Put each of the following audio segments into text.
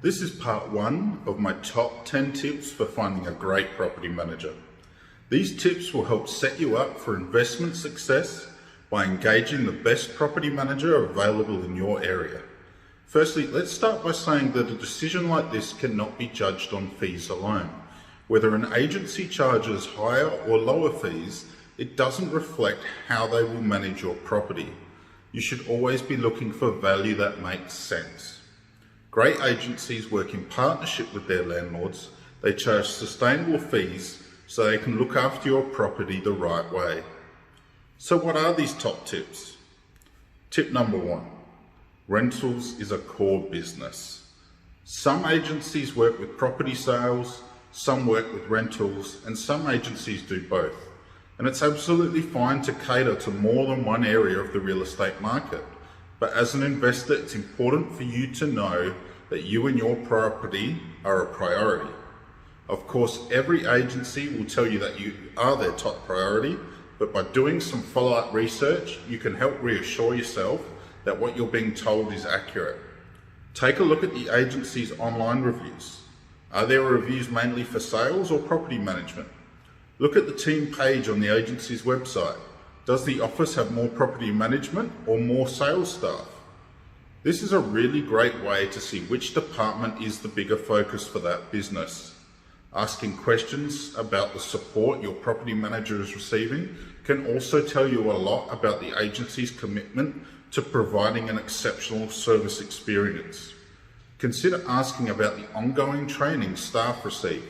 This is part 1 of my top 10 tips for finding a great property manager. These tips will help set you up for investment success by engaging the best property manager available in your area. Firstly, let's start by saying that a decision like this cannot be judged on fees alone. Whether an agency charges higher or lower fees, it doesn't reflect how they will manage your property. You should always be looking for value that makes sense. Great agencies work in partnership with their landlords. They charge sustainable fees so they can look after your property the right way. So what are these top tips? Tip number 1, rentals is a core business. Some agencies work with property sales, some work with rentals, and some agencies do both. And it's absolutely fine to cater to more than one area of the real estate market. But as an investor, it's important for you to know that you and your property are a priority. Of course, every agency will tell you that you are their top priority, but by doing some follow-up research, you can help reassure yourself that what you're being told is accurate. Take a look at the agency's online reviews. Are their reviews mainly for sales or property management? Look at the team page on the agency's website. Does the office have more property management or more sales staff? This is a really great way to see which department is the bigger focus for that business. Asking questions about the support your property manager is receiving can also tell you a lot about the agency's commitment to providing an exceptional service experience. Consider asking about the ongoing training staff receive.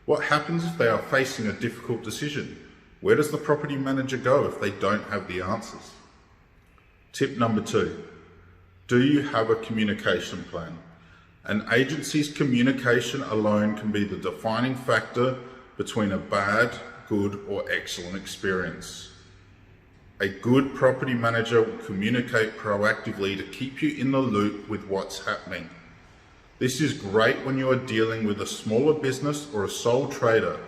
What happens if they are facing a difficult decision? Where does the property manager go if they don't have the answers? Tip number 2, do you have a communication plan? An agency's communication alone can be the defining factor between a bad, good, or excellent experience. A good property manager will communicate proactively to keep you in the loop with what's happening. This is great when you are dealing with a smaller business or a sole trader.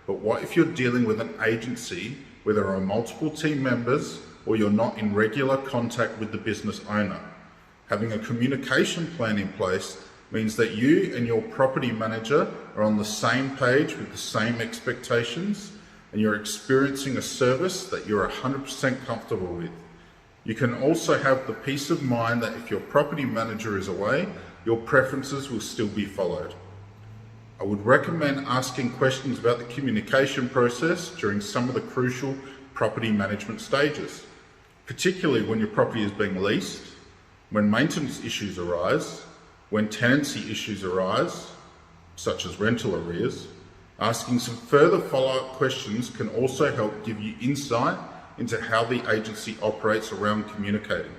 But what if you're dealing with an agency where there are multiple team members or you're not in regular contact with the business owner? Having a communication plan in place means that you and your property manager are on the same page with the same expectations and you're experiencing a service that you're 100% comfortable with. You can also have the peace of mind that if your property manager is away, your preferences will still be followed. I would recommend asking questions about the communication process during some of the crucial property management stages, particularly when your property is being leased, when maintenance issues arise, when tenancy issues arise, such as rental arrears. Asking some further follow-up questions can also help give you insight into how the agency operates around communicating.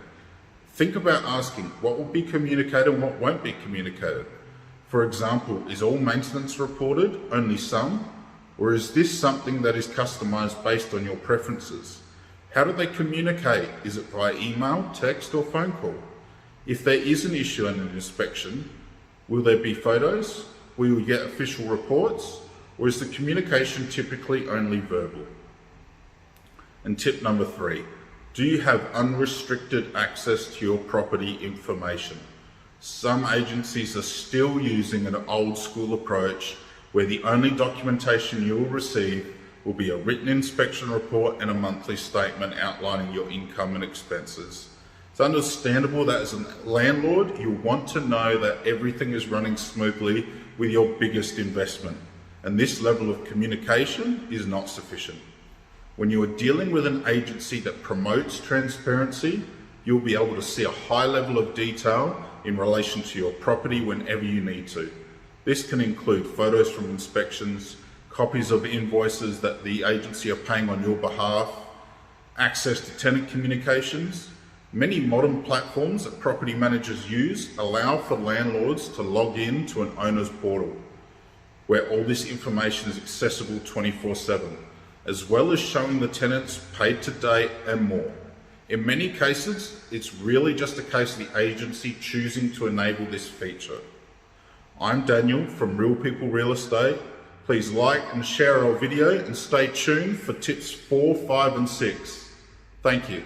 Think about asking what will be communicated and what won't be communicated. For example, is all maintenance reported, only some? Or is this something that is customized based on your preferences? How do they communicate? Is it via email, text, or phone call? If there is an issue in an inspection, will there be photos? Will you get official reports? Or is the communication typically only verbal? And tip number 3, do you have unrestricted access to your property information? Some agencies are still using an old school approach where the only documentation you will receive will be a written inspection report and a monthly statement outlining your income and expenses. It's understandable that as a landlord, you want to know that everything is running smoothly with your biggest investment, and this level of communication is not sufficient. When you are dealing with an agency that promotes transparency, you'll be able to see a high level of detail in relation to your property whenever you need to. This can include photos from inspections, copies of invoices that the agency are paying on your behalf, access to tenant communications. Many modern platforms that property managers use allow for landlords to log in to an owner's portal, where all this information is accessible 24/7, as well as showing the tenants paid to date and more. In many cases, it's really just a case of the agency choosing to enable this feature. I'm Daniel from Real People Real Estate. Please like and share our video and stay tuned for tips 4, 5 and 6. Thank you.